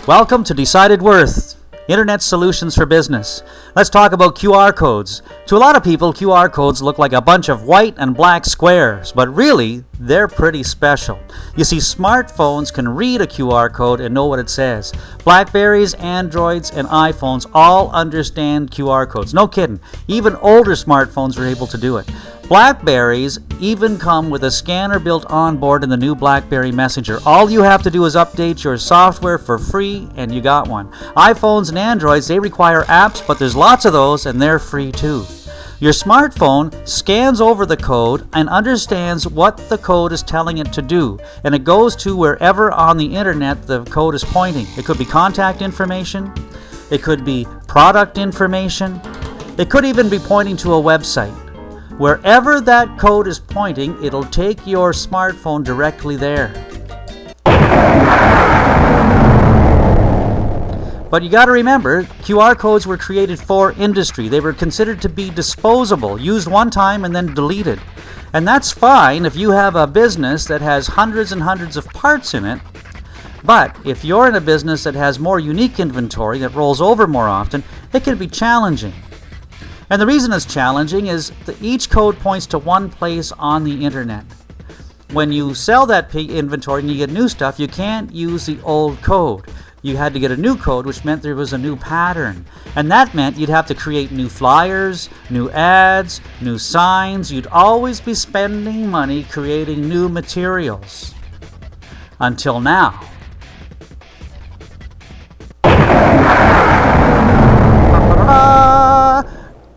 Welcome to Decided Worth, Internet Solutions for Business. Let's talk about QR codes. To a lot of people, QR codes look like a bunch of white and black squares, but really, they're pretty special. You see, smartphones can read a QR code and know what it says. Blackberries, Androids, and iPhones all understand QR codes. No kidding. Even older smartphones are able to do it. Blackberries even come with a scanner built on board in the new BlackBerry Messenger. All you have to do is update your software for free and you got one. iPhones and Androids, they require apps, but there's lots of those and they're free too. Your smartphone scans over the code and understands what the code is telling it to do, and it goes to wherever on the internet the code is pointing. It could be contact information, it could be product information, it could even be pointing to a website. Wherever that code is pointing, it'll take your smartphone directly there. But you got to remember, QR codes were created for industry. They were considered to be disposable, used one time and then deleted. And that's fine if you have a business that has hundreds and hundreds of parts in it. But if you're in a business that has more unique inventory that rolls over more often, it can be challenging. And the reason it's challenging is that each code points to one place on the internet. When you sell that inventory and you get new stuff, you can't use the old code. You had to get a new code, which meant there was a new pattern. And that meant you'd have to create new flyers, new ads, new signs. You'd always be spending money creating new materials. Until now.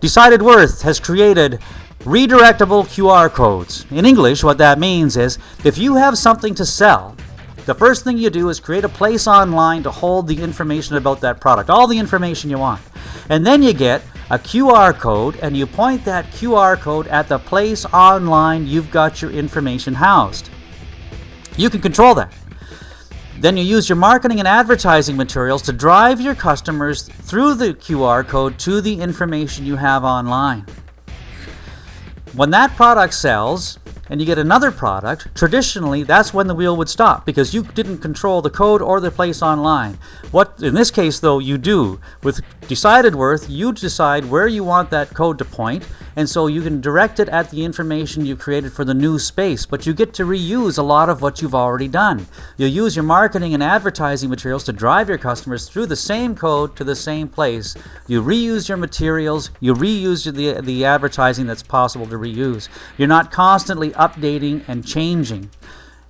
Decided Worth has created redirectable QR codes. In English, what that means is if you have something to sell, the first thing you do is create a place online to hold the information about that product, all the information you want. And then you get a QR code and you point that QR code at the place online you've got your information housed. You can control that. Then you use your marketing and advertising materials to drive your customers through the QR code to the information you have online. When that product sells and you get another product, traditionally that's when the wheel would stop because you didn't control the code or the place online. What in this case though you do with Decided Worth, you decide where you want that code to point, and so you can direct it at the information you created for the new space, but you get to reuse a lot of what you've already done. You use your marketing and advertising materials to drive your customers through the same code to the same place. You reuse your materials, you reuse the advertising that's possible to reuse. You're not constantly updating and changing.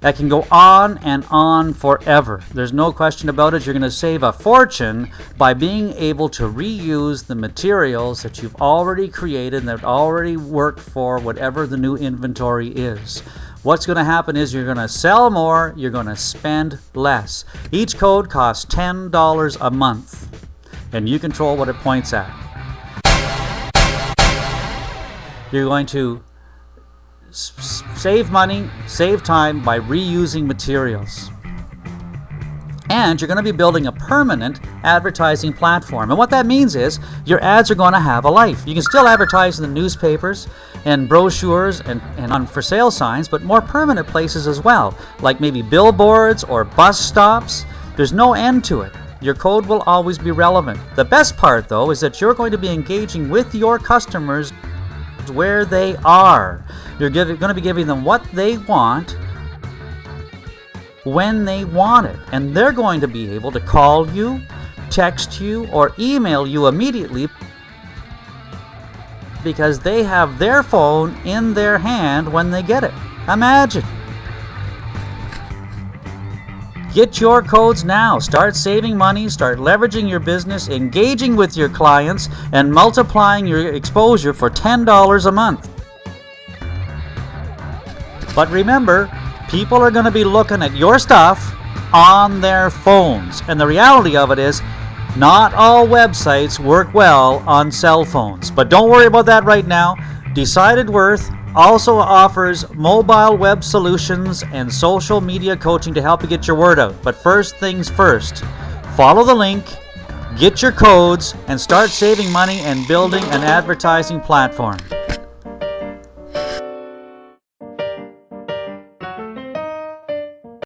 That can go on and on forever. There's no question about it. You're going to save a fortune by being able to reuse the materials that you've already created and that already work for whatever the new inventory is. What's going to happen is you're going to sell more, you're going to spend less. Each code costs $10 a month, and you control what it points at. You're going to save money, save time by reusing materials. And you're going to be building a permanent advertising platform. And what that means is your ads are going to have a life. You can still advertise in the newspapers and brochures and on for sale signs, but more permanent places as well, like maybe billboards or bus stops. There's no end to it. Your code will always be relevant. The best part, though, is that you're going to be engaging with your customers where they are. You're going to be giving them what they want when they want it. And they're going to be able to call you, text you, or email you immediately because they have their phone in their hand when they get it. Imagine. Get your codes now. Start saving money, start leveraging your business, engaging with your clients, and multiplying your exposure for $10 a month. But remember, people are going to be looking at your stuff on their phones. And the reality of it is, not all websites work well on cell phones. But don't worry about that right now. Decided Worth also offers mobile web solutions and social media coaching to help you get your word out. But first things first, follow the link, get your codes, and start saving money and building an advertising platform.